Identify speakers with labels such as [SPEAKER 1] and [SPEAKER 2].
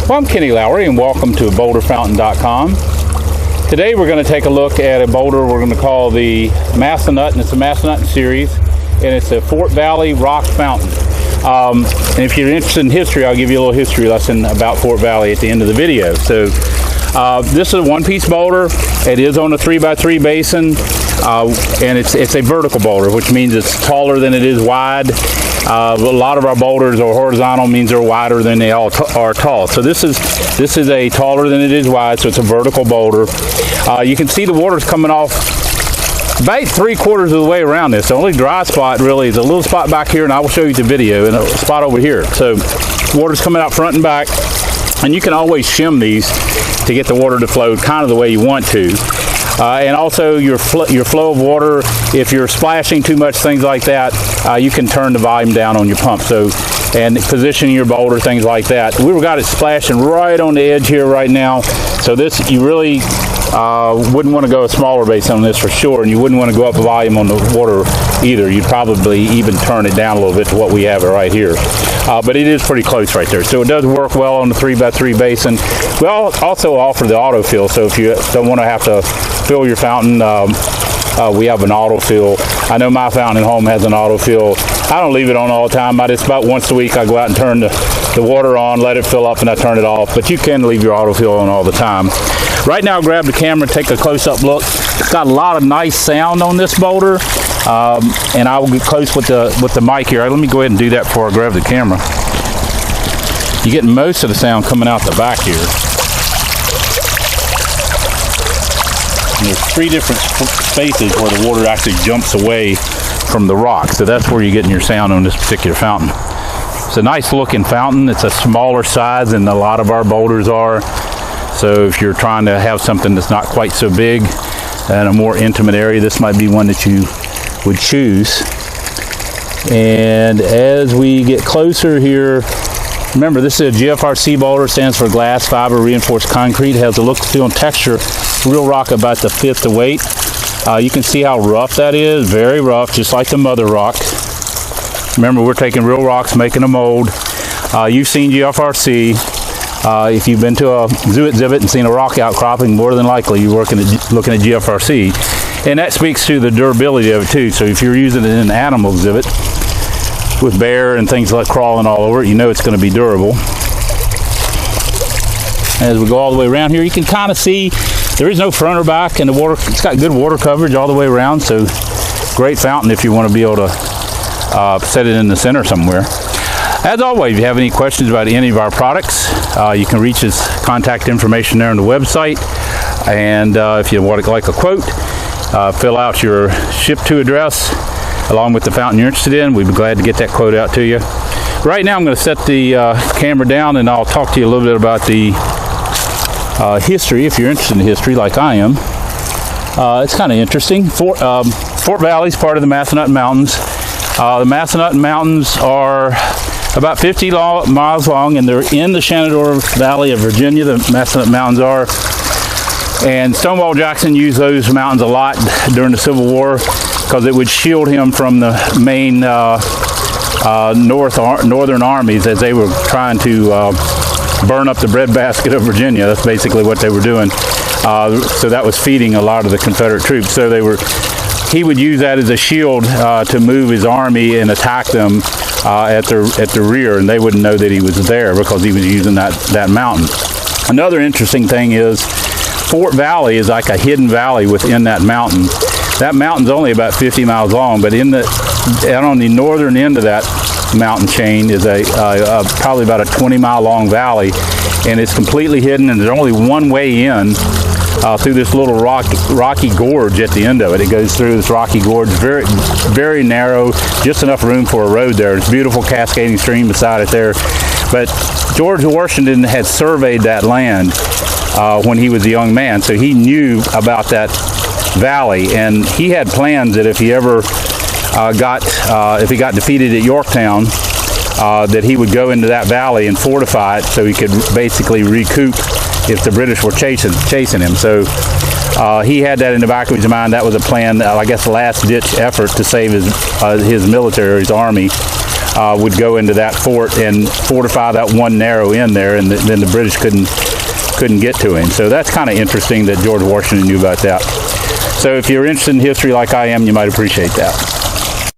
[SPEAKER 1] Well, I'm Kenny Lowry, and welcome to boulderfountain.com. Today we're going to take a look at a boulder we're going to call the Massanutten. It's a Massanutten Series, and it's a Fort Valley rock fountain. And if you're interested in history, I'll give you a little history lesson about Fort Valley at the end of the video. So this is a one-piece boulder. It is on a 3x3 basin, and it's a vertical boulder, which means it's taller than it is wide. A lot of our boulders are horizontal, means they're wider than they all are tall. So this is a taller than it is wide, so it's a vertical boulder. You can see the water's coming off about 3/4 of the way around this. The only dry spot really is a little spot back here, and I will show you the video, and a spot over here. So water's coming out front and back, and you can always shim these to get the water to flow kind of the way you want to. And also your flow of water, if you're splashing too much, things like that, you can turn the volume down on your pump. So, and positioning your boulder, things like that. We've got it splashing right on the edge here right now. So this, you really wouldn't want to go a smaller basin on this for sure, and you wouldn't want to go up volume on the water either. You'd probably even turn it down a little bit to what we have it right here. But it is pretty close right there. So it does work well on the 3x3 basin. We also offer the autofill, so if you don't want to have to fill your fountain, we have an autofill. I know my fountain at home has an autofill. I don't leave it on all the time. It's about once a week I go out and turn the water on, let it fill up, and I turn it off. But you can leave your autofill on all the time. Right now, grab the camera and take a close-up look. It's got a lot of nice sound on this boulder, and I will get close with the mic here. Let me go ahead and do that before I grab the camera. You're getting most of the sound coming out the back here. And there's 3 different spaces where the water actually jumps away from the rock. So that's where you're getting your sound on this particular fountain. It's a nice looking fountain. It's a smaller size than a lot of our boulders are. So if you're trying to have something that's not quite so big and a more intimate area, this might be one that you would choose. And as we get closer here, remember, this is a GFRC boulder, stands for glass fiber reinforced concrete. It has a look, feel, and texture. Real rock about the 1/5 the weight. You can see how rough that is. Very rough, just like the mother rock. Remember, we're taking real rocks, making a mold. You've seen GFRC. If you've been to a zoo exhibit and seen a rock outcropping, more than likely you're looking at GFRC. And that speaks to the durability of it too. So if you're using it in an animal exhibit with bear and things like crawling all over it, you know it's going to be durable. As we go all the way around here, you can kind of see there is no front or back, and the water, it's got good water coverage all the way around. So great fountain if you want to be able to set it in the center somewhere. As always, if you have any questions about any of our products, you can reach us, contact information there on the website. And if you want to like a quote, fill out your ship to address along with the fountain you're interested in. We'd be glad to get that quote out to you. Right now I'm going to set the camera down, and I'll talk to you a little bit about the history, if you're interested in history like I am. It's kind of interesting. Fort Valley is part of the Massanutten Mountains. The Massanutten Mountains are about 50 miles long, and they're in the Shenandoah Valley of Virginia. The Massanutten Mountains are. And Stonewall Jackson used those mountains a lot during the Civil War because it would shield him from the main northern armies as they were trying to burn up the breadbasket of Virginia. That's basically what they were doing. So that was feeding a lot of the Confederate troops. So he would use that as a shield to move his army and attack them at the rear, and they wouldn't know that he was there because he was using that mountain. Another interesting thing is Fort Valley is like a hidden valley within that mountain. That mountain's only about 50 miles long, but on the northern end of that mountain chain is probably about a 20-mile long valley, and it's completely hidden, and there's only one way in through this little rocky gorge at the end of it. It goes through this rocky gorge, very, very narrow, just enough room for a road there. It's a beautiful cascading stream beside it there. But George Washington had surveyed that land when he was a young man, so he knew about that valley, and he had plans that if he ever if he got defeated at Yorktown, that he would go into that valley and fortify it so he could basically recoup if the British were chasing him. So he had that in the back of his mind. That was a plan, I guess, last-ditch effort to save his military, his army. would go into that fort and fortify that one narrow end there, and then the British couldn't get to him. So that's kind of interesting that George Washington knew about that. So if you're interested in history like I am, you might appreciate that.